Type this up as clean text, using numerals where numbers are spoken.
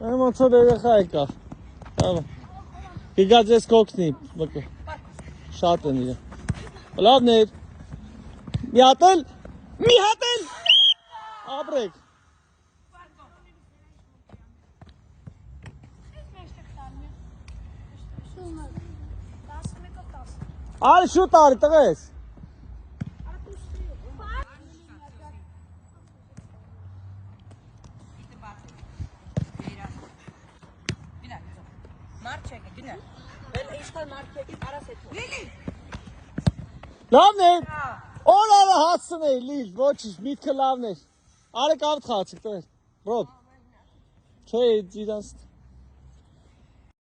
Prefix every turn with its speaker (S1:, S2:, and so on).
S1: ոնց որ երեխա եկավ։ Գիգած ես կօգնի։ Շատ են իրեն։ Լավն է։ Մի հատ էլ։ Ապրեք։ Արի շուտ արի տղես։ Լավն է։ Օրավը հասցն է, լիլ, ոչիշ, միտքը լավն է։ Արեք ավտ խացիկ տղեր, ռոբ։ Չէ, իրանց